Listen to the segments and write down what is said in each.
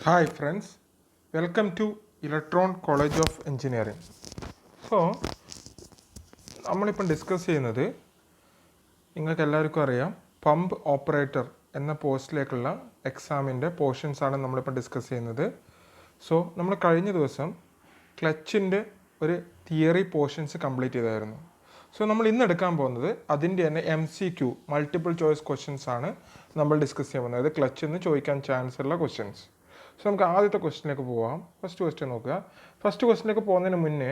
Hi friends, welcome to Electron College of Engineering. So, നമ്മളിപ്പം discuss ചെയ്യുന്നത് നിങ്ങൾക്ക് എല്ലാവർക്കും അറിയാം പമ്പ് ഓപ്പറേറ്റർ എന്ന പോസ്റ്റിലേക്കുള്ള എക്സാമിൻ്റെ പോർഷൻസാണ് നമ്മളിപ്പം ഡിസ്കസ് ചെയ്യുന്നത്. സോ നമ്മൾ കഴിഞ്ഞ ദിവസം ക്ലച്ചിൻ്റെ ഒരു തിയറി പോർഷൻസ് കംപ്ലീറ്റ് ചെയ്തായിരുന്നു. സോ നമ്മൾ ഇന്ന് എടുക്കാൻ പോകുന്നത് അതിൻ്റെ തന്നെ MCQ മൾട്ടിപ്പിൾ ചോയ്സ് ക്വസ്റ്റ്യൻസ് ആണ് നമ്മൾ ഡിസ്കസ് ചെയ്യാൻ പോകുന്നത്. അതായത് ക്ലച്ചിൽ നിന്ന് ചോദിക്കാൻ ചാൻസ് ഉള്ള ക്വസ്റ്റ്യൻസ്. സോ നമുക്ക് ആദ്യത്തെ ക്വസ്റ്റിനിലേക്ക് പോവാം. ഫസ്റ്റ് ക്വസ്റ്റ്യൻ നോക്കുക. ഫസ്റ്റ് ക്വസ്റ്റിനിലേക്ക് പോകുന്നതിന് മുന്നേ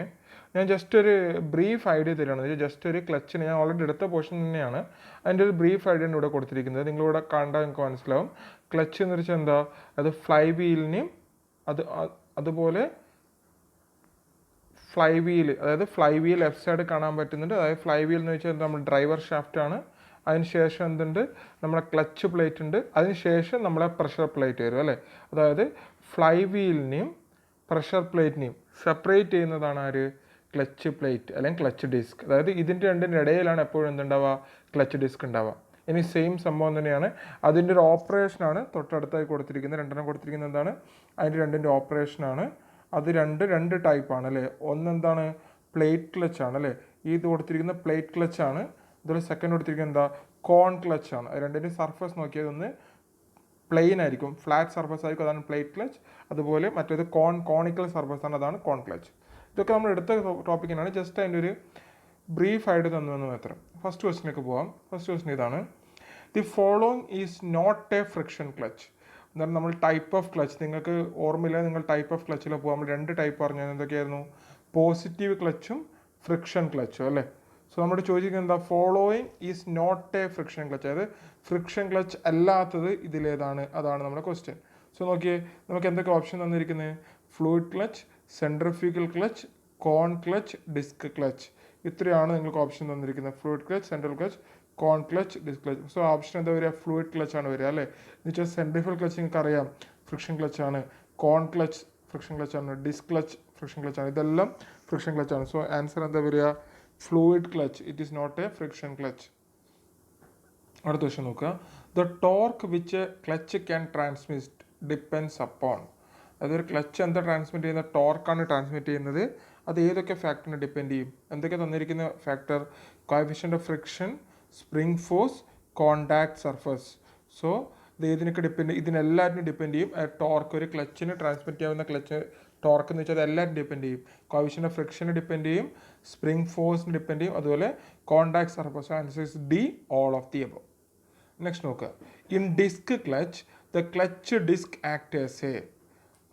ഞാൻ ജസ്റ്റ് ഒരു ബ്രീഫ് ഐഡിയ തരികയാണ്. ജസ്റ്റ് ഒരു ക്ലച്ചിന് ഞാൻ ഓൾറെഡി എടുത്ത പോർഷൻ തന്നെയാണ്. അതിൻ്റെ ഒരു ബ്രീഫ് ഐഡിയ ഇവിടെ കൊടുത്തിരിക്കുന്നത്. നിങ്ങളിവിടെ കണ്ടാൽ നിങ്ങൾക്ക് മനസ്സിലാവും. ക്ലച്ച് എന്ന് വെച്ചാൽ എന്താ, അത് ഫ്ലൈ വീലിനെയും അതുപോലെ ഫ്ലൈ വീൽ, അതായത് ഫ്ലൈ വീൽ ലെഫ്റ്റ് സൈഡ് കാണാൻ പറ്റുന്നുണ്ട്. അതായത് ഫ്ലൈ വീൽ എന്ന് വെച്ചാൽ നമ്മൾ ഡ്രൈവർ ഷാഫ്റ്റാണ്. അതിനുശേഷം എന്തുണ്ട്, നമ്മളെ ക്ലച്ച് പ്ലേറ്റ് ഉണ്ട്. അതിനുശേഷം നമ്മളെ പ്രഷർ പ്ലേറ്റ് വരും അല്ലേ. അതായത് ഫ്ലൈ വീലിനെയും പ്രഷർ പ്ലേറ്റിനെയും സെപ്പറേറ്റ് ചെയ്യുന്നതാണ് ആര്, ക്ലച്ച് പ്ലേറ്റ് അല്ലെങ്കിൽ ക്ലച്ച് ഡിസ്ക്. അതായത് ഇതിൻ്റെ രണ്ടിൻ്റെ ഇടയിലാണ് എപ്പോഴും എന്തുണ്ടാവുക, ക്ലച്ച് ഡിസ്ക് ഉണ്ടാവുക. ഇനി സെയിം സംഭവം തന്നെയാണ്. അതിൻ്റെ ഒരു ഓപ്പറേഷനാണ് തൊട്ടടുത്തായി കൊടുത്തിരിക്കുന്നത്. രണ്ടെണ്ണം കൊടുത്തിരിക്കുന്നത് എന്താണ്, അതിൻ്റെ രണ്ടിൻ്റെ ഓപ്പറേഷനാണ്. അത് രണ്ട് ടൈപ്പാണ് അല്ലേ. ഒന്നെന്താണ്, പ്ലേറ്റ് ക്ലച്ച് ആണ് അല്ലേ. ഇത് കൊടുത്തിരിക്കുന്ന പ്ലേറ്റ് ക്ലച്ച് ആണ്. അതുപോലെ സെക്കൻഡ് കൊടുത്തിരിക്കുന്നത് എന്താ, കോൺ ക്ലച്ച് ആണ്. രണ്ടിൻ്റെ സർഫസ് നോക്കിയത് ഒന്ന് പ്ലെയിൻ ആയിരിക്കും, ഫ്ലാറ്റ് സർഫസ് ആയിരിക്കും, അതാണ് പ്ലേറ്റ് ക്ലച്ച്. അതുപോലെ മറ്റേത് കോണിക്കൽ സർഫസ് ആണ്, അതാണ് കോൺ ക്ലച്ച്. ഇതൊക്കെ നമ്മൾ എടുത്ത ടോപ്പിക്കിനാണ്. ജസ്റ്റ് അതിൻ്റെ ഒരു ബ്രീഫ് ആയിട്ട് തന്നു മാത്രം. ഫസ്റ്റ് ക്വസ്റ്റിലേക്ക് പോവാം. ഫസ്റ്റ് ക്വസ്റ്റ്യൻ ഇതാണ്: the following is not a friction clutch. എന്നാൽ നമ്മൾ ടൈപ്പ് ഓഫ് ക്ലച്ച്, നിങ്ങൾക്ക് ഓർമ്മയില്ല, നിങ്ങൾ ടൈപ്പ് ഓഫ് ക്ലച്ചിൽ പോകാം. നമ്മൾ രണ്ട് ടൈപ്പ് പറഞ്ഞത് എന്തൊക്കെയായിരുന്നു, പോസിറ്റീവ് ക്ലച്ചും ഫ്രിക്ഷൻ ക്ലച്ചും അല്ലേ. സോ നമ്മൾ ചോദിക്കുന്നത് എന്താ, following is not a friction clutch, അതായത് ഫ്രിക്ഷൻ ക്ലച്ച് അല്ലാത്തത് ഇതിലേതാണ്, അതാണ് നമ്മുടെ ക്വസ്റ്റ്യൻ. സോ നോക്കിയേ, നമുക്ക് എന്തൊക്കെ ഓപ്ഷൻ തന്നിരിക്കുന്നത്, fluid clutch, centrifugal clutch, cone clutch, disc clutch. ഇത്രയാണ് നിങ്ങൾക്ക് ഓപ്ഷൻ തന്നിരിക്കുന്നത്. Fluid clutch, central clutch, cone clutch, disc clutch. So option എന്താ വരിക, ഫ്ലൂയിഡ് ക്ലച്ച് ആണ് വരിക അല്ലേ. എന്ന് വെച്ചാൽ സെൻട്രിഫ്യൂഗൽ ക്ലച്ച് നിങ്ങൾക്ക് അറിയാം ഫ്രിക്ഷൻ ക്ലച്ച് ആണ്, കോൺ ക്ലച്ച് ഫ്രിക്ഷൻ ക്ലച്ച് ആണ്, ഡിസ്ക് ക്ലച്ച് ഫ്രിക്ഷൻ ക്ലച്ച് ആണ്. ഇതെല്ലാം ഫ്രിക്ഷൻ ക്ലച്ച് ആണ്. സോ ആൻസർ എന്താ വരിക, fluid clutch. It is not a friction clutch. അടുത്ത ക്വസ്റ്റ്യൻ നോക്കുക. The torque which clutch can transmit depends upon. അതൊരു ക്ലച്ച് എന്താ ട്രാൻസ്മിറ്റ് ചെയ്യുന്നത്, ടോർക്കാണ് ട്രാൻസ്മിറ്റ് ചെയ്യുന്നത്. അത് ഏതൊക്കെ ഫാക്ടറിനെ ഡിപ്പെൻഡ് ചെയ്യും, എന്തൊക്കെ തന്നിരിക്കുന്ന factor, coefficient of friction, spring force, contact surface. So ഇത് ഏതിനൊക്കെ ഡിപ്പെൻഡ്, ഇതിനെല്ലാറ്റിനും ഡിപ്പെൻഡ് ചെയ്യും. ടോർക്ക്, ഒരു ക്ലച്ചിന് ട്രാൻസ്മിറ്റ് ചെയ്യാവുന്ന ക്ലച്ച് ടോർക്ക് എന്ന് വെച്ചാൽ അതെല്ലാവരും ഡിപ്പെൻഡ് ചെയ്യും. കോഎഫിഷ്യന്റ് ഓഫ് ഫ്രിക്ഷന് ഡിപ്പെൻഡ് ചെയ്യും, സ്പ്രിംഗ് ഫോഴ്സിന് ഡിപ്പെൻഡ് ചെയ്യും, അതുപോലെ contact surface. Answer is D, all of the above. Next നോക്കുക. In disc clutch the clutch disc act as a.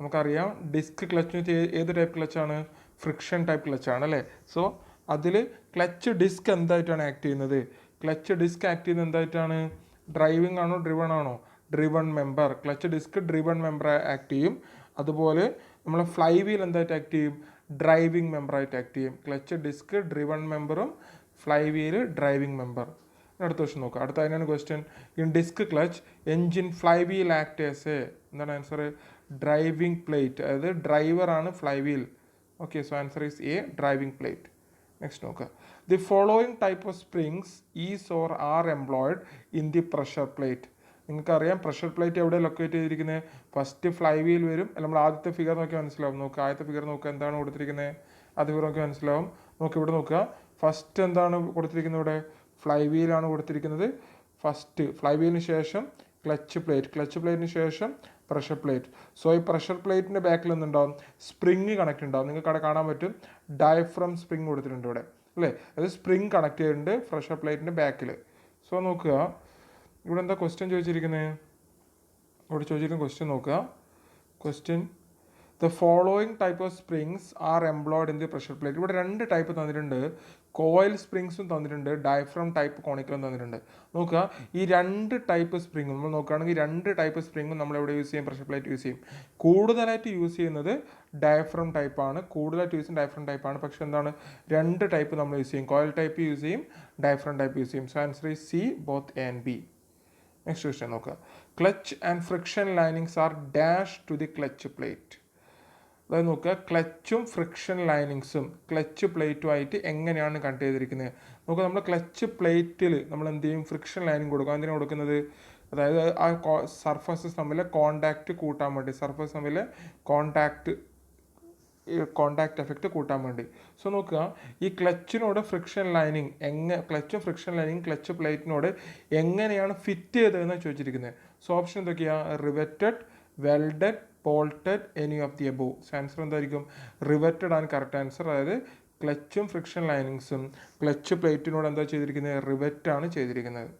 നമുക്കറിയാം ഡിസ്ക് ക്ലച്ച് ഏത് ടൈപ്പ് ക്ലച്ചാണ്, ഫ്രിക്ഷൻ ടൈപ്പ് ക്ലച്ചാണ് അല്ലേ. സോ അതിൽ ക്ലച്ച് ഡിസ്ക് എന്തായിട്ടാണ് ആക്ട് ചെയ്യുന്നത്, ക്ലച്ച് ഡിസ്ക് ആക്ട് ചെയ്യുന്നത് എന്തായിട്ടാണ്, ഡ്രൈവിംഗ് ആണോ ഡ്രിവൺ ആണോ, driven member. Clutch disc driven member act ചെയ്യും. അതുപോലെ നമ്മൾ ഫ്ലൈ വീൽ എന്തായിട്ട് ആക്ട് ചെയ്യും, ഡ്രൈവിംഗ് മെമ്പറായിട്ട് ആക്ട് ചെയ്യും. ക്ലച്ച് ഡിസ്ക് ഡ്രിവൺ മെമ്പറും ഫ്ലൈ വീല് ഡ്രൈവിംഗ് മെമ്പർ. അടുത്ത ക്വസ്റ്റ്യൻ നോക്കുക. അടുത്ത അതിനാണ് question. In disc clutch engine flywheel act as a. എന്താണ് ആൻസർ, ഡ്രൈവിംഗ് പ്ലേറ്റ്. അതായത് ഡ്രൈവറാണ് flywheel. Okay, so answer is A, driving plate. Next നോക്കുക. The following type of springs is or are employed in the pressure plate. നിങ്ങൾക്കറിയാം pressure plate എവിടെ locate ചെയ്തിരിക്കുന്നത്, first flywheel വരും. നമ്മൾ ആദ്യത്തെ figure നോക്കി മനസ്സിലാവും. നോക്കുക, ആദ്യത്തെ ഫിഗർ നോക്കുക, എന്താണ് കൊടുത്തിരിക്കുന്നത്, ആദ്യ ഫിഗർ നോക്കി മനസ്സിലാവും. നോക്കി ഇവിടെ നോക്കുക. ഫസ്റ്റ് എന്താണ് കൊടുത്തിരിക്കുന്നത്, ഇവിടെ ഫ്ലൈ വീലാണ് കൊടുത്തിരിക്കുന്നത്. ഫസ്റ്റ് ഫ്ലൈ വീലിന് ശേഷം ക്ലച്ച് പ്ലേറ്റ്, ക്ലച്ച് പ്ലേറ്റിന് ശേഷം പ്രഷർ പ്ലേറ്റ്. സോ ഈ പ്രഷർ പ്ലേറ്റിൻ്റെ ബാക്കിൽ എന്തുണ്ടാവും, സ്പ്രിങ് കണക്ട് ഉണ്ടാവും. നിങ്ങൾക്ക് അവിടെ കാണാൻ പറ്റും, ഡയഫ്രം സ്പ്രിങ് കൊടുത്തിട്ടുണ്ട് ഇവിടെ അല്ലേ. അത് സ്പ്രിങ് കണക്ട് ചെയ്തിട്ടുണ്ട് പ്രഷർ പ്ലേറ്റിൻ്റെ ബാക്കിൽ. സോ നോക്കുക, ഇവിടെ എന്താ ക്വസ്റ്റ്യൻ ചോദിച്ചിരിക്കുന്നത്, ഇവിടെ ചോദിച്ചിരിക്കുന്ന ക്വസ്റ്റ്യൻ നോക്കുക. Question, the following type of springs R employed in the pressure plate. ഇവിടെ രണ്ട് ടൈപ്പ് തന്നിട്ടുണ്ട്, കോയിൽ സ്പ്രിങ്സും തന്നിട്ടുണ്ട്, ഡയഫ്രം ടൈപ്പ് കോണിക്കലും തന്നിട്ടുണ്ട്. നോക്കുക, ഈ രണ്ട് ടൈപ്പ് സ്പ്രിങ്ങും നമ്മൾ നോക്കുകയാണെങ്കിൽ രണ്ട് ടൈപ്പ് സ്പ്രിങ്ങും നമ്മൾ എവിടെ യൂസ് ചെയ്യും, പ്രഷർ പ്ലേറ്റ് യൂസ് ചെയ്യും. കൂടുതലായിട്ട് യൂസ് ചെയ്യുന്നത് ഡയഫ്രം ടൈപ്പാണ്, കൂടുതലായിട്ട് യൂസ് ചെയ്യുന്ന ഡയഫ്രം ടൈപ്പാണ്. പക്ഷേ എന്താണ്, രണ്ട് ടൈപ്പ് നമ്മൾ യൂസ് ചെയ്യും, കോയിൽ ടൈപ്പ് യൂസ് ചെയ്യും, ഡയഫ്രം ടൈപ്പ് യൂസ് ചെയ്യും. So answer is C, both A and B. Next question നോക്കുക. Clutch and friction linings are dash to the clutch plate. അതായത് നോക്കുക, ക്ലച്ചും ഫ്രിക്ഷൻ ലൈനിങ്സും ക്ലച്ച് പ്ലേറ്റുമായിട്ട് എങ്ങനെയാണ് കണക്ട് ചെയ്തിരിക്കുന്നത് നോക്കുക. നമ്മൾ ക്ലച്ച് പ്ലേറ്റിൽ നമ്മൾ എന്ത് ചെയ്യും, ഫ്രിക്ഷൻ ലൈനിങ് കൊടുക്കും. എന്തിനാണ് കൊടുക്കുന്നത്, അതായത് ആ സർഫസസ് തമ്മിൽ കോണ്ടാക്റ്റ് കൂട്ടാൻ വേണ്ടി, സർഫസ് തമ്മിൽ കോണ്ടാക്റ്റ് എഫക്റ്റ് കൂട്ടാൻ വേണ്ടി. സോ നോക്കുക, ഈ ക്ലച്ചിനോട് ഫ്രിക്ഷൻ ലൈനിങ് ക്ലച്ച് പ്ലേറ്റിനോട് എങ്ങനെയാണ് ഫിറ്റ് ചെയ്തതെന്ന് ചോദിച്ചിരിക്കുന്നത്. സോ ഓപ്ഷൻ എന്തൊക്കെയാണ്? Riveted, welded, bolted, any of the above. So answer എന്തായിരിക്കും? റിവറ്റഡ് ആണ് കറക്റ്റ് ആൻസർ. അതായത് ക്ലച്ചും ഫ്രിക്ഷൻ ലൈനിങ്സും ക്ലച്ച് പ്ലേറ്റിനോട് എന്താ ചെയ്തിരിക്കുന്നത്? റിവറ്റ് ആണ് ചെയ്തിരിക്കുന്നത്.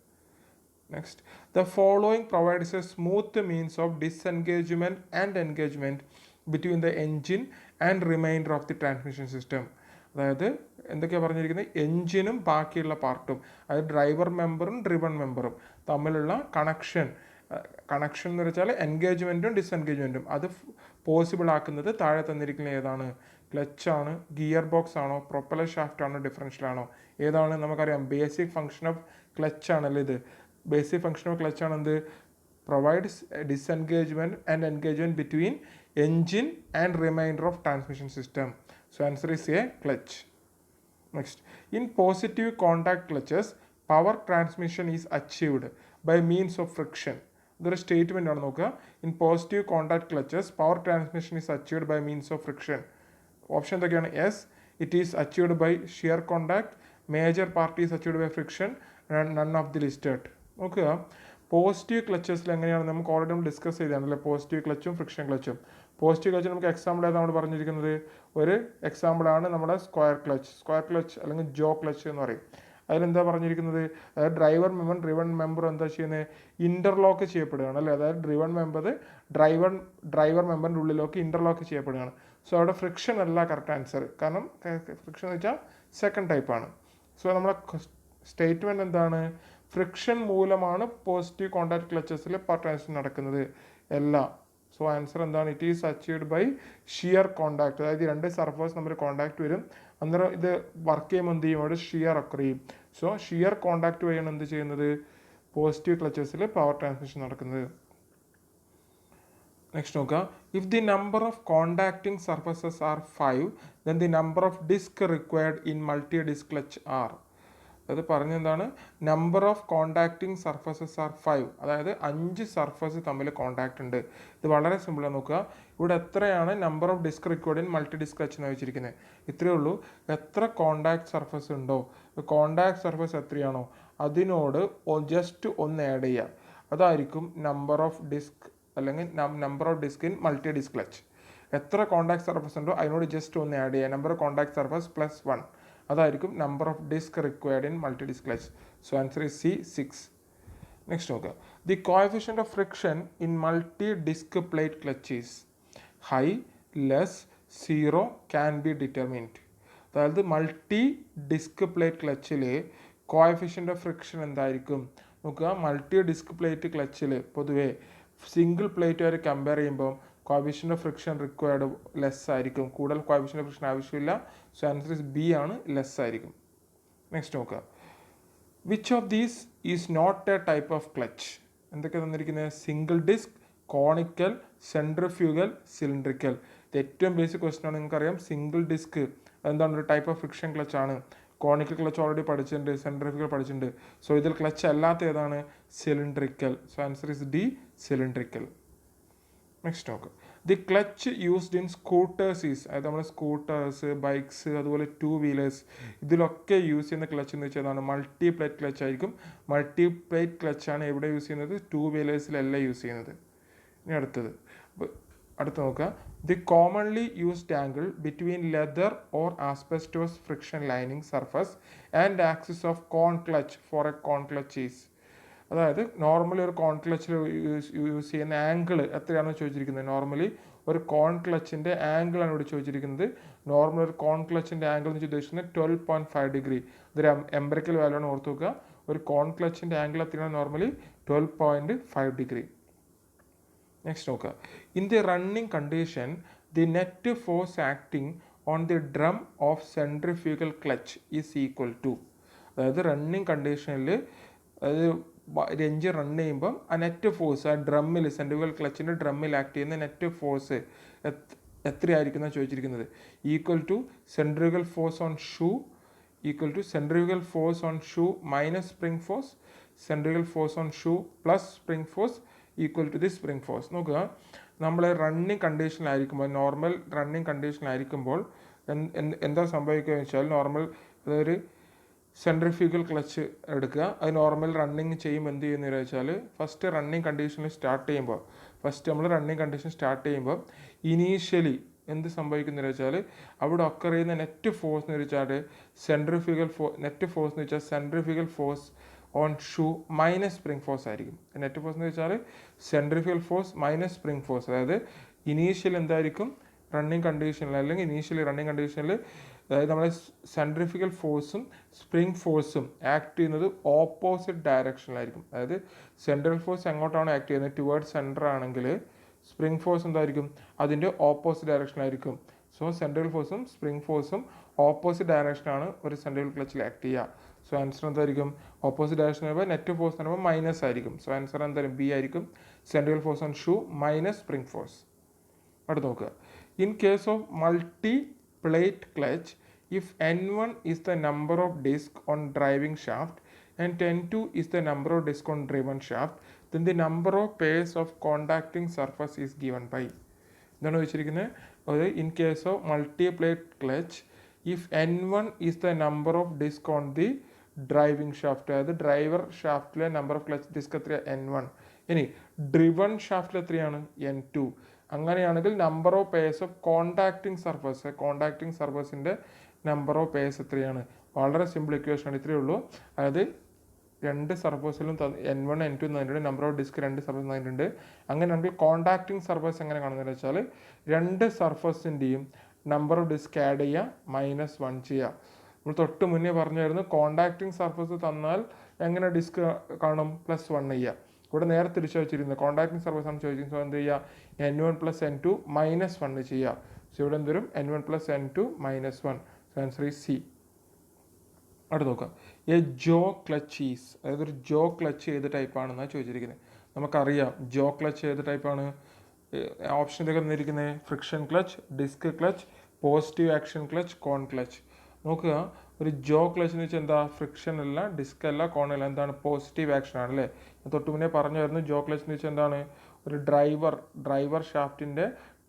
Next, the following provides a smooth means of disengagement and engagement between the engine and reminder of the transmission system. അതായത് എന്തൊക്കെയാണ് പറഞ്ഞിരിക്കുന്നത്? എൻജിനും ബാക്കിയുള്ള പാർട്ടും, അതായത് ഡ്രൈവർ മെമ്പറും ഡ്രിവൺ മെമ്പറും തമ്മിലുള്ള കണക്ഷൻ എന്ന് വെച്ചാൽ എൻഗേജ്മെൻറ്റും ഡിസ്എൻഗേജ്മെൻറ്റും അത് പോസിബിൾ ആക്കുന്നത് താഴെ തന്നിരിക്കുന്ന ഏതാണ്? ക്ലച്ചാണ്, ഗിയർ ബോക്സ് ആണോ, പ്രൊപ്പലർ ഷാഫ്റ്റ് ആണോ, ഡിഫറൻഷ്യൽ ആണോ? ഏതാണ്? നമുക്കറിയാം ബേസിക് ഫംഗ്ഷൻ ഓഫ് ക്ലച്ച് ആണല്ലോ ഇത്. ബേസിക് ഫംഗ്ഷൻ ഓഫ് ക്ലച്ച് ആണ് എന്ത്? provides disengagement and engagement between engine and remainder of transmission system. So answer is A, clutch. Next, in positive contact clutches, power transmission is achieved by means of friction. ഇതൊരു statement ആണ് നോക്കുക. In positive contact clutches power transmission is achieved by means of friction. Option എന്തൊക്കെയാണ്? Yes, it is achieved by shear contact, major part is achieved by friction, none of the listed. നോക്കുക, positive ക്ലച്ചസിൽ എങ്ങനെയാണ് നമുക്ക് already discuss ചെയ്താണല്ലേ positive ക്ലച്ചും friction ക്ലച്ചും. Positive clutch നമുക്ക് example ഏതാണ് നമ്മൾ പറഞ്ഞിരിക്കുന്നത്? ഒരു എക്സാമ്പിളാണ് നമ്മുടെ സ്ക്വയർ ക്ലച്ച് അല്ലെങ്കിൽ ജോ ക്ലച്ച് എന്ന് പറയും. അതിലെന്താ പറഞ്ഞിരിക്കുന്നത്? അതായത് ഡ്രൈവർ മെമ്പർ ഡ്രിവൺ മെമ്പർ എന്താ ചെയ്യുന്നത്? ഇൻ്റർലോക്ക് ചെയ്യപ്പെടുകയാണ് അല്ലേ. അതായത് ഡ്രൈവർ മെമ്പറിൻ്റെ ഉള്ളിലേക്ക് ഇൻ്റർലോക്ക് ചെയ്യപ്പെടുകയാണ്. സോ അവിടെ ഫ്രിക്ഷൻ അല്ല കറക്റ്റ് ആൻസർ. കാരണം ഫ്രിക്ഷൻ എന്ന് വെച്ചാൽ സെക്കൻഡ് ടൈപ്പാണ്. സോ നമ്മുടെ സ്റ്റേറ്റ്മെൻറ്റ് എന്താണ്? ഫ്രിക്ഷൻ മൂലമാണ് പോസിറ്റീവ് കോൺടാക്ട് ക്ലച്ചസിൽ പവർ ട്രാൻസ്മിഷൻ നടക്കുന്നത് എല്ലാം. സോ ആൻസർ എന്താണ്? It is achieved by shear contact. അതായത് രണ്ട് സർഫേസ് തമ്മിൽ കോൺടാക്ട് വരും. അന്നേരം ഇത് വർക്ക് ചെയ്യുമ്പോൾ എന്ത് ചെയ്യും? അവിടെ ഷിയർ ഒക്കർ ചെയ്യും. സോ ഷിയർ കോൺടാക്ട് വഴിയാണ് എന്ത് ചെയ്യുന്നത്? പോസിറ്റീവ് ക്ലച്ചസിൽ പവർ ട്രാൻസ്മിഷൻ നടക്കുന്നത്. നെക്സ്റ്റ് നോക്കുക, if the number of contacting surfaces are 5, then the number of disc required in multi disc clutch are. അത് പറഞ്ഞെന്താണ്? Number of contacting surfaces are 5, അതായത് 5 സർഫസ് തമ്മിൽ കോൺടാക്റ്റ് ഉണ്ട്. ഇത് വളരെ സിമ്പിളാണ്. നോക്കുക, ഇവിടെ എത്രയാണ് number of disc required in multi disc clutch എന്ന് വെച്ചിരിക്കുന്നത്? ഇത്രയേ ഉള്ളൂ. എത്ര കോൺടാക്ട് സർഫസ് ഉണ്ടോ, കോൺടാക്ട് സർഫസ് എത്രയാണോ അതിനോട് ജസ്റ്റ് ഒന്ന് ആഡ് ചെയ്യുക. അതായിരിക്കും നമ്പർ ഓഫ് ഡിസ്ക് അല്ലെങ്കിൽ number of disc in multi disc clutch. എത്ര കോൺടാക്ട് സർഫസ് ഉണ്ടോ അതിനോട് ജസ്റ്റ് ഒന്ന് ആഡ് ചെയ്യുക. Number of contact surface plus 1, അതായിരിക്കും number of disc required in multi disc clutch. So answer is C, 6. Next നോക്കുക, the coefficient of friction in multi disc plate clutch is high, less, 0, can be determined. അതായത് multi disc plate ക്ലച്ചിൽ coefficient of friction എന്തായിരിക്കും നോക്കുക. Multi disc plate ക്ലച്ചിൽ പൊതുവേ single പ്ലേറ്റുമായി compare ചെയ്യുമ്പോൾ coefficient of friction required less ആയിരിക്കും. കൂടുതൽ കോഎഫിഷ്യന്റ് ഓഫ് ഫ്രിക്ഷൻ ആവശ്യമില്ല. സോ ആൻസർ ഇസ് ബി ആണ്, ലെസ് ആയിരിക്കും. നെക്സ്റ്റ് നോക്കുക, which of these is not a type of clutch? എന്തൊക്കെ തന്നിരിക്കുന്നത്? Single disc, conical, centrifugal, cylindrical. ഇത് ഏറ്റവും ബേസിക് ക്വസ്റ്റൻ ആണ്. നിങ്ങൾക്കറിയാം സിംഗിൾ ഡിസ്ക് എന്താണ്? ഒരു ടൈപ്പ് ഓഫ് ഫ്രിക്ഷൻ ക്ലച്ച് ആണ്. കോണിക്കൽ ക്ലച്ച് ഓൾറെഡി പഠിച്ചിട്ടുണ്ട്, സെൻട്രിഫ്യൂഗൽ പഠിച്ചിട്ടുണ്ട്. സോ ഇതിൽ ക്ലച്ച് അല്ലാത്ത ഏതാണ്? Cylindrical. So answer is D, cylindrical. Next നോക്ക്, the clutch used in scooters is, അതായത് നമ്മുടെ സ്കൂട്ടേഴ്സ്, ബൈക്സ്, അതുപോലെ 2 വീലേഴ്സ് ഇതിലൊക്കെ യൂസ് ചെയ്യുന്ന ക്ലച്ച് എന്ന് വെച്ചാൽ അതാണ് മൾട്ടി പ്ലേറ്റ് ക്ലച്ച് ആയിരിക്കും. മൾട്ടി പ്ലേറ്റ് ക്ലച്ചാണ് എവിടെ യൂസ് ചെയ്യുന്നത്? 2 വീലേഴ്സിലല്ല യൂസ് ചെയ്യുന്നത്. ഇനി അടുത്ത് നോക്കുക, the commonly used angle between leather or asbestos friction lining surface and axis of cone clutch for a cone clutch is. അതായത് നോർമലി ഒരു കോൺ ക്ലച്ചിൽ യൂസ് ചെയ്യുന്ന ആംഗിൾ എത്രയാണെന്ന് ചോദിച്ചിരിക്കുന്നത്. നോർമലി ഒരു കോൺ ക്ലച്ചിൻ്റെ ആംഗിളാണ് ഇവിടെ ചോദിച്ചിരിക്കുന്നത്. നോർമൽ ഒരു കോൺ ക്ലച്ചിൻ്റെ ആംഗിൾ എന്ന് ഉദ്ദേശിക്കുന്നത് 12.5 ഡിഗ്രി. ഇതൊരു എംബറിക്കൽ വാല്യൂ ആണ്, ഓർത്ത് നോക്കുക. ഒരു കോൺ ക്ലച്ചിൻ്റെ ആംഗിൾ എത്രയാണ്? Normally 12.5 degree. നെക്സ്റ്റ് നോക്കുക, in the running condition the net force acting on the drum of centrifugal clutch is equal to. അതായത് റണ്ണിങ് കണ്ടീഷനിൽ അതായത് എഞ്ചിൻ റൺ ചെയ്യുമ്പം ആ നെറ്റ് ഫോഴ്സ് ആ ഡ്രമ്മിൽ, സെൻട്രിഫ്യൂഗൽ ക്ലച്ചിൻ്റെ ഡ്രമ്മിൽ ആക്ട് ചെയ്യുന്ന നെറ്റ് ഫോഴ്സ് എത്രയായിരിക്കും എന്നാണ് ചോദിച്ചിരിക്കുന്നത്. Equal to centrifugal force on shoe equal to centrifugal force on shoe minus spring force, centrifugal force on shoe plus spring force equal to the spring force. നോക്കുക, നമ്മൾ running കണ്ടീഷനിലായിരിക്കുമ്പോൾ, normal running കണ്ടീഷനിലായിരിക്കുമ്പോൾ എന്താ സംഭവിക്കുക എന്ന് വെച്ചാൽ, നോർമൽ അതൊരു centrifugal clutch എടുക്കുക. അത് നോർമൽ റണ്ണിങ് ചെയ്യുമ്പോൾ എന്ത് ചെയ്യുന്നത് വെച്ചാൽ, ഫസ്റ്റ് റണ്ണിങ് കണ്ടീഷനിൽ സ്റ്റാർട്ട് ചെയ്യുമ്പോൾ ഇനീഷ്യലി എന്ത് സംഭവിക്കുന്നത് വെച്ചാൽ, അവിടെ ഒക്കർ ചെയ്യുന്ന നെറ്റ് ഫോഴ്സ് എന്ന് വെച്ചാൽ centrifugal force on shoe minus spring force ആയിരിക്കും. നെറ്റ് ഫോഴ്സ് എന്ന് വെച്ചാൽ centrifugal force minus spring force. അതായത് ഇനീഷ്യൽ എന്തായിരിക്കും റണ്ണിങ് കണ്ടീഷനിൽ, അല്ലെങ്കിൽ ഇനീഷ്യലി റണ്ണിങ് കണ്ടീഷനിൽ, അതായത് നമ്മുടെ സെൻട്രിഫ്യൂഗൽ ഫോഴ്സും സ്പ്രിംഗ് ഫോഴ്സും ആക്ട് ചെയ്യുന്നത് ഓപ്പോസിറ്റ് ഡയറക്ഷനിലായിരിക്കും. അതായത് സെൻട്രൽ ഫോഴ്സ് എങ്ങോട്ടാണ് ആക്ട് ചെയ്യുന്നത്, ടുവേർഡ്സ് സെൻറ്റർ ആണെങ്കിൽ സ്പ്രിംഗ് ഫോഴ്സ് എന്തായിരിക്കും, അതിൻ്റെ ഓപ്പോസിറ്റ് ഡയറക്ഷനായിരിക്കും. സോ സെൻട്രൽ ഫോഴ്സും സ്പ്രിംഗ് ഫോഴ്സും ഓപ്പോസിറ്റ് ഡയറക്ഷനാണ് ഒരു സെൻട്രൽ ക്ലച്ചിൽ ആക്ട് ചെയ്യുക. സോ ആൻസർ എന്തായിരിക്കും, ഓപ്പോസിറ്റ് ഡയറക്ഷൻ ആകുമ്പോൾ നെറ്റ് ഫോഴ്സ് എന്ന് പറയുമ്പോൾ മൈനസ് ആയിരിക്കും. സോ ആൻസർ എന്തായാലും ബി ആയിരിക്കും, central force on shoe minus spring force. അടുത്ത് നോക്കുക, in case of multi plate clutch, if N1 is the number of discs on driving shaft and N2 is the number of discs on driven shaft, then the number of pairs of contacting surface is given by. എന്താണ് വെച്ചിരിക്കുന്നത്, അത് in case of multi plate clutch, if N1 is the number of disc on the driving shaft, അതായത് driver ഷാഫ്റ്റിലെ number of clutch disc എത്രയാണ്, N1. ഇനി driven ഷാഫ്റ്റിൽ എത്രയാണ്, N2. അങ്ങനെയാണെങ്കിൽ number of pairs of contacting സർഫസിൻ്റെ നമ്പർ ഓഫ് പേഴ്സ് എത്രയാണ്, വളരെ സിമ്പിൾ ഇക്വേഷൻ ആണ്, ഇത്രയേ ഉള്ളൂ. അതായത് രണ്ട് സർഫസിലും N1 N2 തന്നിട്ടുണ്ട്, നമ്പർ ഓഫ് ഡിസ്ക് രണ്ട് സർഫസ് തന്നിട്ടുണ്ട്. അങ്ങനെയാണെങ്കിൽ കോണ്ടാക്റ്റിംഗ് സർഫസ് എങ്ങനെ കാണുന്നത് വെച്ചാൽ, രണ്ട് സർഫസിൻ്റെയും നമ്പർ ഓഫ് ഡിസ്ക് ആഡ് ചെയ്യുക, -1 ചെയ്യുക. നമ്മൾ തൊട്ട് മുന്നേ പറഞ്ഞായിരുന്നു, കോണ്ടാക്റ്റിംഗ് സർഫസ് തന്നാൽ എങ്ങനെ ഡിസ്ക് കാണും, +1 ചെയ്യുക. ഇവിടെ നേരെ തിരിച്ചു വെച്ചിരുന്നത് കോണ്ടാക്റ്റിംഗ് സർഫസ് ആണ് ചോദിക്കുന്നത്. സോ എന്ത് ചെയ്യുക, N1 + N2 -1 ചെയ്യുക. സോ ഇവിടെ എന്തുവരും, N1 + N2 -1. So answer is C. അടുത്ത് നോക്കാം, എ ജോ ക്ലച്ച് ഈസ്, അതായത് ഒരു ജോ ക്ലച്ച് ഏത് ടൈപ്പാണെന്നാണ് ചോദിച്ചിരിക്കുന്നത്. നമുക്കറിയാം ജോ ക്ലച്ച് ഏത് ടൈപ്പാണ്. ഓപ്ഷൻ ഇതൊക്കെ തന്നിരിക്കുന്നത് friction clutch, disc clutch, positive action clutch, cone clutch. നോക്കുക, ഒരു ജോ ക്ലച്ച് എന്ന് വെച്ചാൽ എന്താ, ഫ്രിക്ഷൻ അല്ല, ഡിസ്ക് അല്ല, കോൺ അല്ല, എന്താണ്, പോസിറ്റീവ് ആക്ഷൻ ആണല്ലേ. തൊട്ട് മുന്നേ പറഞ്ഞായിരുന്നു ജോ ക്ലച്ച് എന്ന് വെച്ചാൽ എന്താണ്, ഒരു ഡ്രൈവർ ഷാഫ്റ്റിൻ്റെ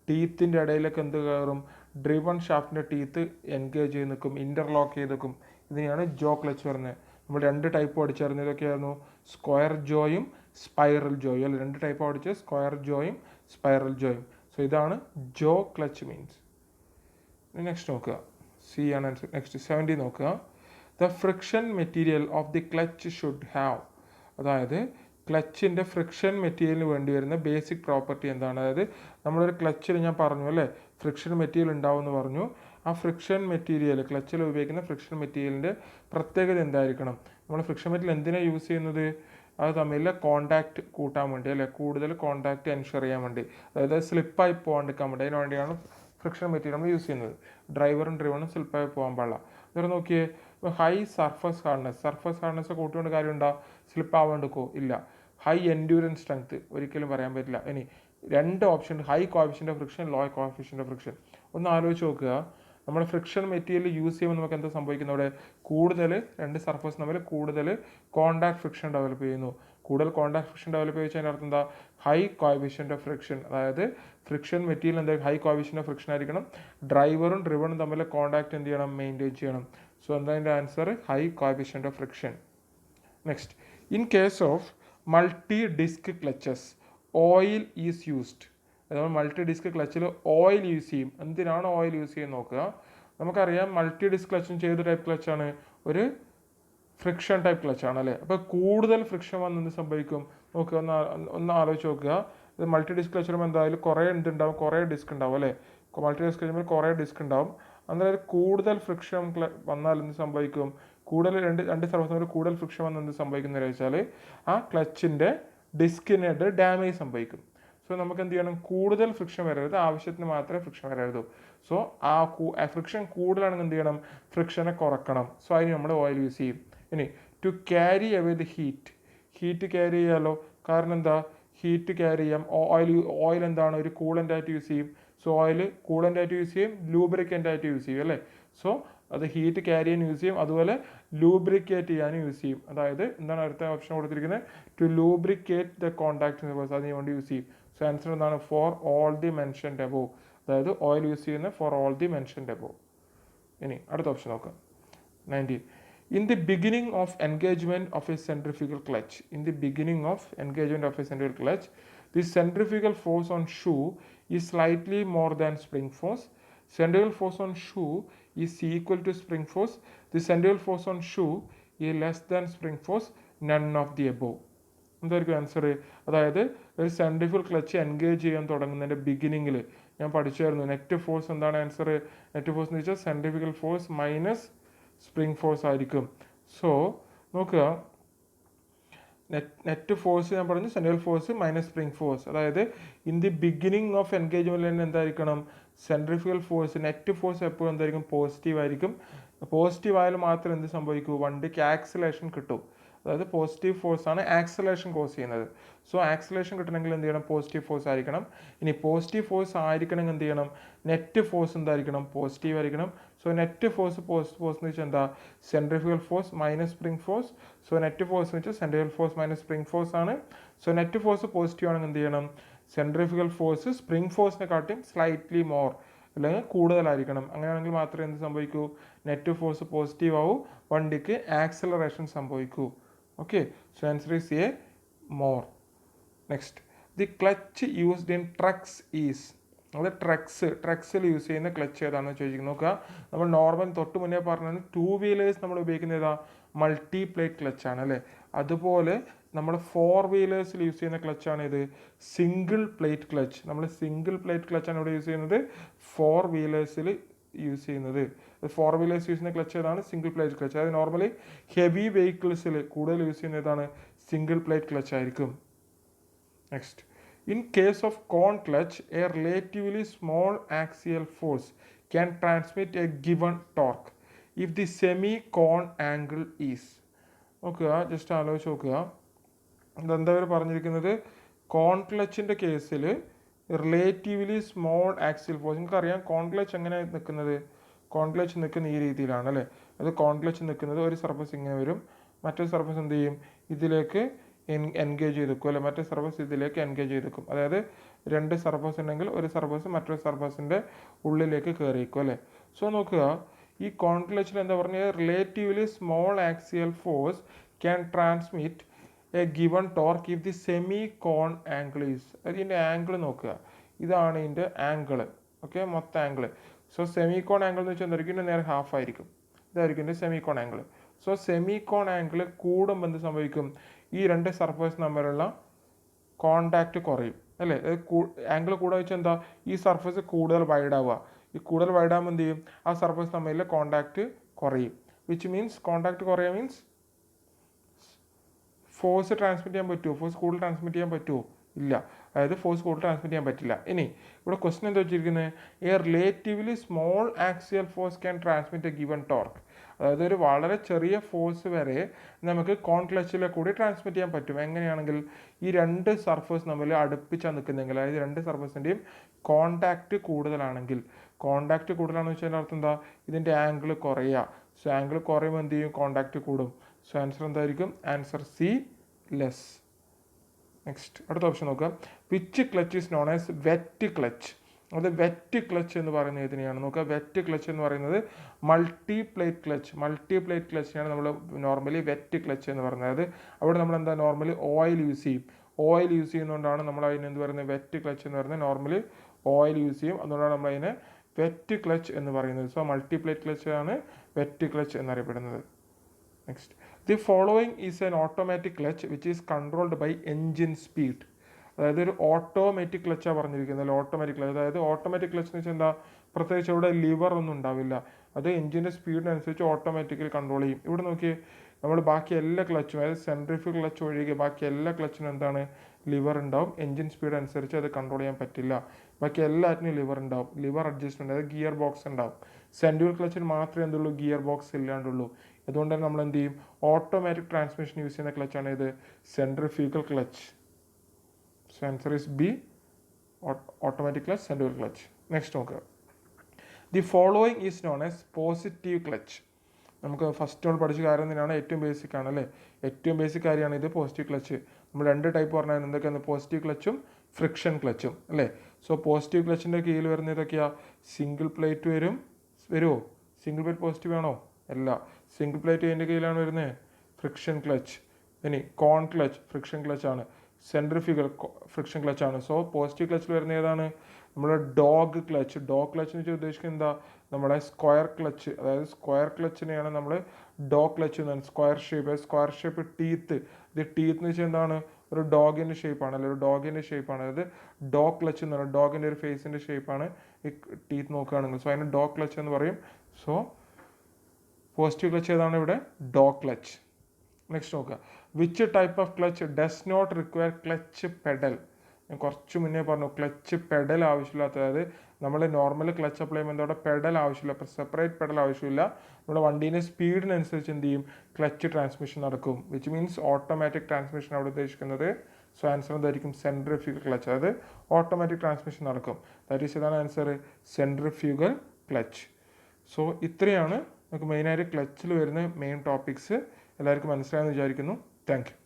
ടീത്തിൻ്റെ ഇടയിലേക്ക് എന്ത് കയറും, ഡ്രിവൺ ഷാഫ്റ്റിൻ്റെ ടീത്ത് എൻഗേജ് ചെയ്ത് നിൽക്കും, ഇൻ്റർലോക്ക് ചെയ്ത് നിൽക്കും. ഇതിനെയാണ് ജോ ക്ലച്ച് പറയുന്നത്. നമ്മൾ രണ്ട് ടൈപ്പ് പഠിച്ചായിരുന്നു, ഇതൊക്കെയായിരുന്നു സ്ക്വയർ ജോയും സ്പൈറൽ ജോയും അല്ലെ. രണ്ട് ടൈപ്പ് പഠിച്ച്, സ്ക്വയർ ജോയും സ്പൈറൽ ജോയും. സോ ഇതാണ് ജോ ക്ലച്ച് മീൻസ്. നെക്സ്റ്റ് നോക്കുക, സി ആണ് ആൻസർ. നെക്സ്റ്റ് 70 നോക്കുക, the friction material of the clutch should have, അതായത് ക്ലച്ചിൻ്റെ ഫ്രിക്ഷൻ മെറ്റീരിയലിന് വേണ്ടി വരുന്ന ബേസിക് പ്രോപ്പർട്ടി എന്താണ്. അതായത് നമ്മളൊരു ക്ലച്ചിൽ ഞാൻ പറഞ്ഞു അല്ലേ, ഫ്രിക്ഷൻ മെറ്റീരിയൽ ഉണ്ടാവും എന്ന് പറഞ്ഞു. ആ ഫ്രിക്ഷൻ മെറ്റീരിയൽ, ക്ലച്ചിൽ ഉപയോഗിക്കുന്ന ഫ്രിക്ഷൻ മെറ്റീരിയലിൻ്റെ പ്രത്യേകത എന്തായിരിക്കണം. നമ്മൾ ഫ്രിക്ഷൻ മെറ്റീരിയൽ എന്തിനാണ് യൂസ് ചെയ്യുന്നത്, അത് തമ്മിലെ കോണ്ടാക്ട് കൂട്ടാൻ വേണ്ടി അല്ലേ, കൂടുതൽ കോണ്ടാക്ട് എൻഷുർ ചെയ്യാൻ വേണ്ടി, അതായത് സ്ലിപ്പായി പോകാണ്ടിരിക്കാൻ വേണ്ടി, അതിന് വേണ്ടിയാണ് ഫ്രിക്ഷൻ മെറ്റീരിയൽ നമ്മൾ യൂസ് ചെയ്യുന്നത്. ഡ്രൈവറും ഡ്രിവണും സ്ലിപ്പായി പോകാൻ പാടില്ല. ഇവരെ നോക്കിയേ, ഹൈ സർഫസ് ഹാർഡ്നെസ് കൂട്ടുകൊണ്ട് കാര്യമുണ്ടോ, സ്ലിപ്പ് ആവാണ്ടിക്കോ ഇല്ല. ഹൈ എൻഡ്യൂറൻസ് സ്ട്രെങ്ത് ഒരിക്കലും പറയാൻ പറ്റില്ല. ഇനി രണ്ട് option, high coefficient of friction, low coefficient of friction. ഒന്ന് ആലോചിച്ച് നോക്കുക, നമ്മൾ ഫ്രിക്ഷൻ മെറ്റീരിയൽ യൂസ് ചെയ്യുമ്പോൾ നമുക്ക് എന്താ സംഭവിക്കുന്നത്, അവിടെ കൂടുതൽ രണ്ട് സർഫസ് തമ്മിൽ കൂടുതൽ കോണ്ടാക്ട് ഫ്രിക്ഷൻ ഡെവലപ്പ് ചെയ്യുന്നു. കൂടുതൽ കോണ്ടാക്ട് ഫ്രിക്ഷൻ ഡെവലപ്പ് ചെയ്തതിൻ്റെ അർത്ഥം എന്താ, ഹൈ കോഎഫിഷ്യൻ്റ് ഓഫ് ഫ്രിക്ഷൻ. അതായത് ഫ്രിക്ഷൻ മെറ്റീരിയൽ എന്താ, ഹൈ കോഎഫിഷ്യൻ്റ് ഓഫ് ഫ്രിക്ഷൻ ആയിരിക്കണം. ഡ്രൈവറും ഡ്രിവണും തമ്മിൽ കോണ്ടാക്ട് എന്ത് ചെയ്യണം, മെയിൻറ്റെയിൻ ചെയ്യണം. സോ എന്താ അതിൻ്റെ answer, high coefficient of friction. Next, in case of multi disc clutches oil is used. നമ്മൾ മൾട്ടി ഡിസ്ക് ക്ലച്ചിൽ ഓയിൽ യൂസ് ചെയ്യും. എന്തിനാണ് ഓയിൽ യൂസ് ചെയ്യുന്നത് നോക്കുക. നമുക്കറിയാം മൾട്ടി ഡിസ്ക് ക്ലച്ചും ചെയ്ത ടൈപ്പ് ക്ലച്ചാണ്, ഒരു ഫ്രിക്ഷൻ ടൈപ്പ് ക്ലച്ചാണ് അല്ലേ. അപ്പോൾ കൂടുതൽ ഫ്രിക്ഷൻ വന്ന് എന്ത് സംഭവിക്കും നോക്കുക, ഒന്ന് ആലോചിച്ച് നോക്കുക. ഇത് മൾട്ടി ഡിസ്ക് ക്ലച്ച് വരുമ്പോൾ എന്തായാലും കുറേ എന്തുണ്ടാവും, കുറേ ഡിസ്ക് ഉണ്ടാവും അല്ലേ. മൾട്ടി ഡിസ്ക് ക്ലച്ച് കുറേ ഡിസ്ക് ഉണ്ടാവും. അന്നേരം കൂടുതൽ ഫ്രിക്ഷൻ വന്നാൽ എന്ത് സംഭവിക്കും, കൂടുതൽ രണ്ട് സർഫസ് കൂടുതൽ ഫ്രിക്ഷൻ വന്ന് എന്ത് സംഭവിക്കുന്നത് വെച്ചാൽ ആ ക്ലച്ചിൻ്റെ ഡിസ്കിനായിട്ട് ഡാമേജ് സംഭവിക്കും. സോ നമുക്ക് എന്ത് ചെയ്യണം, കൂടുതൽ ഫ്രിക്ഷൻ വരരുത്, ആവശ്യത്തിന് മാത്രമേ ഫ്രിക്ഷൻ വരരുത്. സോ ആ ഫ്രിക്ഷൻ കൂടുതലാണെങ്കിൽ എന്ത് ചെയ്യണം, ഫ്രിക്ഷനെ കുറക്കണം. സോ അതിന് നമ്മൾ ഓയിൽ യൂസ് ചെയ്യും. ഇനി to carry away the heat carry ചെയ്യാമല്ലോ. കാരണം എന്താ, ഹീറ്റ് ക്യാരി ചെയ്യാം. ഓയിൽ എന്താണ്, ഒരു കൂളൻ്റ് ആയിട്ട് യൂസ് ചെയ്യും. സോ ഓയിൽ കൂളൻ്റ് ആയിട്ട് യൂസ് ചെയ്യും, ലൂബ്രിക്കൻ്റ് ആയിട്ട് യൂസ് ചെയ്യും അല്ലേ. സോ അത് ഹീറ്റ് ക്യാരി ചെയ്യാൻ യൂസ് ചെയ്യും, അതുപോലെ ലൂബ്രിക്കേറ്റ് ചെയ്യാനും യൂസ് ചെയ്യും. അതായത് എന്താണ് അടുത്ത ഓപ്ഷൻ കൊടുത്തിരിക്കുന്നത്, to lubricate the contact surface, അതിന് വേണ്ടി യൂസ് ചെയ്യും. സോ ആൻസർ എന്താണ്, for all the mentioned above, അതായത് ഓയിൽ യൂസ് ചെയ്യുന്ന for all the mentioned above. ഇനി അടുത്ത ഓപ്ഷൻ നോക്കാം. 19. In the beginning of engagement of a centrifugal clutch, the centrifugal force on shoe is slightly more than spring force. Centrifugal force on shoe is equal to spring force. The centrifugal force on shoe is less than spring force. None of the above. എന്തായിരിക്കും answer? അതായത് ഒരു centrifugal clutch engage ചെയ്യാൻ തുടങ്ങുന്നതിൻ്റെ ബിഗിനിങ്ങിൽ ഞാൻ പഠിച്ചായിരുന്നു net force എന്താണ് answer. Net force എന്ന് വെച്ചാൽ centrifugal force minus spring force ആയിരിക്കും. സോ നോക്കുക, നെറ്റ് ഫോഴ്സ് ഞാൻ പറഞ്ഞു central force minus spring force. അതായത് in the beginning of engagement തന്നെ എന്തായിരിക്കണം, സെൻട്രിഫ്യൂഗൽ ഫോഴ്സ് നെറ്റ് ഫോഴ്സ് എപ്പോഴും എന്തായിരിക്കും, പോസിറ്റീവ് ആയിരിക്കും. പോസിറ്റീവ് ആയാലും മാത്രം എന്ത് സംഭവിക്കൂ, വണ്ടിക്ക് ആക്സിലേഷൻ കിട്ടും. അതായത് പോസിറ്റീവ് ഫോഴ്സ് ആണ് ആക്സിലേഷൻ കോസ് ചെയ്യുന്നത്. സോ ആക്സിലേഷൻ കിട്ടണമെങ്കിൽ എന്ത് ചെയ്യണം, പോസിറ്റീവ് ഫോഴ്സ് ആയിരിക്കണം. ഇനി പോസിറ്റീവ് ഫോഴ്സ് ആയിരിക്കണമെങ്കിൽ എന്ത് ചെയ്യണം, നെറ്റ് ഫോഴ്സ് എന്തായിരിക്കണം, പോസിറ്റീവ് ആയിരിക്കണം. സോ നെറ്റ് ഫോഴ്സ് എന്ന് വെച്ചാൽ എന്താ, centrifugal force minus spring force. So net force എന്ന് വെച്ചാൽ centrifugal force minus spring force ആണ്. സോ നെറ്റ് ഫോഴ്സ് പോസിറ്റീവ് ആണെങ്കിൽ എന്ത് ചെയ്യണം, സെൻട്രിഫ്യൂഗൽ ഫോഴ്സ് സ്പ്രിംഗ് ഫോഴ്സിനെ കാട്ടിയും സ്ലൈറ്റ്ലി മോർ അല്ലെങ്കിൽ കൂടുതലായിരിക്കണം. അങ്ങനെയാണെങ്കിൽ മാത്രമേ എന്ത് സംഭവിക്കൂ, നെറ്റ് ഫോഴ്സ് പോസിറ്റീവ് ആവും, വണ്ടിക്ക് ആക്സിലറേഷൻ സംഭവിക്കൂ. Okay, so answer is A, more. Next, the clutch used in trucks is, അത് ട്രക്സിൽ യൂസ് ചെയ്യുന്ന ക്ലച്ച് ഏതാണെന്ന് ചോദിക്കുന്നത്. നോക്കുക, നമ്മൾ നോർമൽ തൊട്ട് മുന്നേ പറഞ്ഞത് 2 വീലേഴ്സ് നമ്മൾ ഉപയോഗിക്കുന്ന ഏതാ, മൾട്ടി പ്ലേറ്റ് ക്ലച്ചാണ് അല്ലേ. അതുപോലെ നമ്മൾ 4 വീലേഴ്സിൽ യൂസ് ചെയ്യുന്ന ക്ലച്ചാണ് ഇത്, സിംഗിൾ പ്ലേറ്റ് ക്ലച്ച്. നമ്മൾ സിംഗിൾ പ്ലേറ്റ് ക്ലച്ചാണ് ഇവിടെ യൂസ് ചെയ്യുന്നത്, 4 വീലേഴ്സിൽ യൂസ് ചെയ്യുന്നത്. 4 വീലേഴ്സ് യൂസ് ചെയ്യുന്ന ക്ലച്ച് ഏതാണ്, സിംഗിൾ പ്ലേറ്റ് ക്ലച്ച്. അതായത് നോർമലി ഹെവി വെഹിക്കിൾസിൽ കൂടുതൽ യൂസ് ചെയ്യുന്ന ഏതാണ്, സിംഗിൾ പ്ലേറ്റ് ക്ലച്ച് ആയിരിക്കും. Next, in case of cone clutch, a relatively small axial force can transmit a given torque if the semi-cone angle is. നോക്കുക, just ആലോചിച്ച് നോക്കുക, ഇതെന്താ ഇവർ പറഞ്ഞിരിക്കുന്നത്, കോൺ ക്ലച്ചിൻ്റെ കേസിൽ റിലേറ്റീവ്ലി സ്മോൾ ആക്സിയൽ ഫോഴ്സ്. നിങ്ങൾക്കറിയാം കോൺ ക്ലച്ച് എങ്ങനെ നിൽക്കുന്നത്, കോൺ ക്ലച്ച് നിൽക്കുന്ന ഈ രീതിയിലാണ് അല്ലേ. അത് കോൺ ക്ലച്ച് നിൽക്കുന്നത് ഒരു സർഫസ് ഇങ്ങനെ വരും, മറ്റൊരു സർഫസ് എന്ത് ചെയ്യും, ഇതിലേക്ക് എൻഗേജ് ചെയ്ത് വെക്കും അല്ലെ, മറ്റേ സർഫസ് ഇതിലേക്ക് എൻഗേജ് ചെയ്ത് വെക്കും. അതായത് 2 സർഫസ് ഉണ്ടെങ്കിൽ ഒരു സർഫസ് മറ്റൊരു സർഫസിൻ്റെ ഉള്ളിലേക്ക് കയറിയിരിക്കും അല്ലേ. സോ നോക്കുക, ഈ കോൺ ക്ലച്ചിൽ എന്താ പറഞ്ഞാൽ, relatively small axial force can transmit a given torque if the semi cone angle is. ഇതിൻ്റെ ആംഗിൾ നോക്കുക, ഇതാണ് ഇതിൻ്റെ ആംഗിൾ. ഓക്കെ, മൊത്തം angle. So semi cone angle എന്ന് വെച്ചാൽ എന്തായിരിക്കും, ഇതിൻ്റെ നേരെ ഹാഫ് ആയിരിക്കും. ഇതായിരിക്കും ഇതിൻ്റെ semi cone angle. So semi cone angle കൂടുമ്പോൾ എന്ത് സംഭവിക്കും, ഈ 2 സർഫേസ് തമ്മിലുള്ള കോണ്ടാക്റ്റ് കുറയും അല്ലേ. ആംഗിൾ കൂടെ വെച്ചാൽ എന്താ, ഈ സർഫേസ് കൂടുതൽ വൈഡ് ആവുക. ഈ കൂടുതൽ വൈഡ് ആകുമ്പോൾ എന്ത് ചെയ്യും, ആ സർഫേസ് തമ്മിലുള്ള കോണ്ടാക്റ്റ് കുറയും. വിച്ച് മീൻസ് കോണ്ടാക്റ്റ് കുറയുക മീൻസ് ഫോഴ്സ് ട്രാൻസ്മിറ്റ് ചെയ്യാൻ പറ്റുമോ, ഫോഴ്സ് കൂടുതൽ ട്രാൻസ്മിറ്റ് ചെയ്യാൻ പറ്റുമോ, ഇല്ല. അതായത് ഫോഴ്സ് കൂടുതൽ ട്രാൻസ്മിറ്റ് ചെയ്യാൻ പറ്റില്ല. ഇനി ഇവിടെ ക്വസ്റ്റൻ എന്താ വെച്ചിരിക്കുന്നത്, A relatively small axial force can transmit a given torque. അതായത് ഒരു വളരെ ചെറിയ ഫോഴ്സ് വരെ നമുക്ക് കോൺ ക്ലച്ചിലെ കൂടി ട്രാൻസ്മിറ്റ് ചെയ്യാൻ പറ്റും. എങ്ങനെയാണെങ്കിൽ ഈ 2 സർഫേസ് തമ്മിൽ അടുപ്പിച്ചാണ് നിൽക്കുന്നതെങ്കിൽ, അതായത് 2 സർഫേസിൻ്റെയും കോണ്ടാക്റ്റ് കൂടുതലാണെങ്കിൽ. കോണ്ടാക്റ്റ് കൂടുതലാണെന്ന് വെച്ചാൽ അർത്ഥം എന്താ, ഇതിൻ്റെ ആംഗിൾ കുറയുക. സോ ആംഗിൾ കുറയുമ്പോൾ എന്ത് ചെയ്യും, കോണ്ടാക്റ്റ് കൂടും. സോ ആൻസർ എന്തായിരിക്കും, ആൻസർ സി, ലെസ്. നെക്സ്റ്റ്, അടുത്ത ഓപ്ഷൻ നോക്കുക, which clutch is known as wet clutch. അത് വെറ്റ് ക്ലച്ച് എന്ന് പറയുന്നത് ഏതിനെയാണ് നോക്കുക. വെറ്റ് ക്ലച്ച് എന്ന് പറയുന്നത് മൾട്ടി പ്ലേറ്റ് ക്ലച്ചിനെയാണ് നമ്മൾ നോർമലി വെറ്റ് ക്ലച്ച് എന്ന് പറയുന്നത്. അവിടെ നമ്മൾ എന്താ നോർമലി ഓയിൽ യൂസ് ചെയ്യും. ഓയിൽ യൂസ് ചെയ്യുന്നതുകൊണ്ടാണ് നമ്മൾ അതിന് എന്ത് പറയുന്നത്, വെറ്റ് ക്ലച്ച് എന്ന് പറയുന്നത്. നോർമലി ഓയിൽ യൂസ് ചെയ്യും, അതുകൊണ്ടാണ് നമ്മൾ അതിനെ വെറ്റ് ക്ലച്ച് എന്ന് പറയുന്നത്. സോ മൾട്ടി പ്ലേറ്റ് ക്ലച്ച് ആണ് വെറ്റ് ക്ലച്ച് എന്നറിയപ്പെടുന്നത്. Next, the following is an automatic clutch which is controlled by engine speed. അതായത് ഒരു ഓട്ടോമാറ്റിക് ക്ലച്ചാണ് പറഞ്ഞിരിക്കുന്നത്. ഓട്ടോമാറ്റിക് ക്ലച്ച്, അതായത് ഓട്ടോമാറ്റിക് ക്ലച്ച് എന്ന് വെച്ചാൽ എന്താ, പ്രത്യേകിച്ച് ഇവിടെ ലിവർ ഒന്നും ഉണ്ടാവില്ല. അത് എൻജിൻ്റെ സ്പീഡിനനുസരിച്ച് ഓട്ടോമാറ്റിക്കലി കൺട്രോൾ ചെയ്യും. ഇവിടെ നോക്കി, നമ്മൾ ബാക്കി എല്ലാ ക്ലച്ചും, അതായത് സെൻട്രിഫ്യൂഗൽ ക്ലച്ച് ഒഴികെ ബാക്കി എല്ലാ ക്ലച്ചിനും എന്താണ്, ലിവർ ഉണ്ടാവും. എൻജിൻ സ്പീഡ് അനുസരിച്ച് അത് കൺട്രോൾ ചെയ്യാൻ പറ്റില്ല. ബാക്കി എല്ലാറ്റിനും ലിവർ ഉണ്ടാവും. ലിവർ അഡ്ജസ്റ്റ്മെൻറ്റ്, അതായത് ഗിയർ ബോക്സ് ഉണ്ടാവും. സെൻട്രിഫ്യൂഗൽ ക്ലച്ചിന് മാത്രമേ എന്തുള്ളൂ, ഗിയർ ബോക്സ് ഇല്ലാണ്ടുള്ളൂ. അതുകൊണ്ട് തന്നെ നമ്മൾ എന്ത് ചെയ്യും, ഓട്ടോമാറ്റിക് ട്രാൻസ്മിഷൻ യൂസ് ചെയ്യുന്ന ക്ലച്ചാണ് ഇത്, centrifugal clutch. So answer is B, automatic clutch, centrifugal clutch. Next നോക്കുക, the following is known as positive clutch. നമുക്ക് ഫസ്റ്റ് നമ്മൾ പഠിച്ച കാര്യം തന്നെയാണ്, ഏറ്റവും ബേസിക് ആണ് അല്ലേ, ഏറ്റവും ബേസിക് കാര്യമാണ് ഇത് പോസിറ്റീവ് ക്ലച്ച്. നമ്മൾ രണ്ട് ടൈപ്പ് പറഞ്ഞാൽ എന്തൊക്കെയാണ്, പോസിറ്റീവ് ക്ലച്ചും ഫ്രിക്ഷൻ ക്ലച്ചും അല്ലേ. സോ പോസിറ്റീവ് ക്ലച്ചിൻ്റെ കീഴിൽ വരുന്ന ഇതൊക്കെയാണ്, സിംഗിൾ പ്ലേറ്റ് വരുമോ, സിംഗിൾ പ്ലേറ്റ് പോസിറ്റീവ് ആണോ, അല്ല. സിംഗിൾ പ്ലേറ്റ് ഇതിൻ്റെ കീഴിലാണ് വരുന്നത്, ഫ്രിക്ഷൻ ക്ലച്ച്. ഇനി കോൺ ക്ലച്ച് ഫ്രിക്ഷൻ ക്ലച്ച് ആണ്, സെൻട്രിഫ്യൂഗൽ ഫ്രിക്ഷൻ ക്ലച്ച് ആണ്. സോ പോസിറ്റീവ് ക്ലച്ചിൽ വരുന്ന ഏതാണ്, നമ്മുടെ ഡോഗ് ക്ലച്ച്. ഡോഗ് ക്ലച്ച് എന്ന് വെച്ചാൽ ഉദ്ദേശിക്കുന്നത് എന്താ, നമ്മുടെ സ്ക്വയർ ക്ലച്ച്, അതായത് സ്ക്വയർ ക്ലച്ചിനെയാണ് നമ്മൾ ഡോഗ് ക്ലച്ച് എന്ന്, സ്ക്വയർ ഷേപ്പ് ടീത്ത്. ഇത് ടീത്ത് എന്ന് വെച്ചാൽ എന്താണ്, ഒരു ഡോഗിൻ്റെ ഷേപ്പാണ് അല്ലെ, ഒരു ഡോഗിൻ്റെ ഷേപ്പാണ്. അതായത് ഡോഗ് ക്ലച്ച് എന്ന് പറയുന്നത് ഡോഗിൻ്റെ ഒരു ഫേസിൻ്റെ ഷേപ്പാണ് ഈ ടീത്ത് നോക്കുകയാണെങ്കിൽ. സോ അതിന് ഡോഗ് ക്ലച്ച് എന്ന് പറയും. സോ പോസിറ്റീവ് ക്ലച്ച് ഏതാണ് ഇവിടെ, ഡോഗ് ക്ലച്ച്. നെക്സ്റ്റ് നോക്കുക, which type of clutch does not require clutch pedal. ഞാൻ കുറച്ച് മുന്നേ പറഞ്ഞു ക്ലച്ച് പെഡൽ ആവശ്യമില്ലാത്ത, അതായത് നമ്മൾ നോർമൽ ക്ലച്ച് അപ്ലൈ ചെയ്യുമ്പോൾ പെഡൽ ആവശ്യമില്ല, സെപ്പറേറ്റ് പെഡൽ ആവശ്യമില്ല. നമ്മുടെ വണ്ടീൻ്റെ സ്പീഡിനനുസരിച്ച് എന്ത് ചെയ്യും, ക്ലച്ച് ട്രാൻസ്മിഷൻ നടക്കും, വിച്ച് മീൻസ് ഓട്ടോമാറ്റിക് ട്രാൻസ്മിഷൻ അവിടെ ഉദ്ദേശിക്കുന്നത്. സോ ആൻസർ എന്തായിരിക്കും, സെൻട്രിഫ്യൂഗൽ ക്ലച്ച്, അതായത് ഓട്ടോമാറ്റിക് ട്രാൻസ്മിഷൻ നടക്കും. ദാറ്റ് ഈസ് ഇതാണ് ആൻസർ, സെൻട്രിഫ്യൂഗൽ ക്ലച്ച്. സോ ഇത്രയാണ് നമുക്ക് മെയിനായിട്ട് ക്ലച്ചിൽ വരുന്ന മെയിൻ ടോപ്പിക്സ്. എല്ലാവർക്കും മനസ്സിലായെന്ന് വിചാരിക്കുന്നു. Thank you.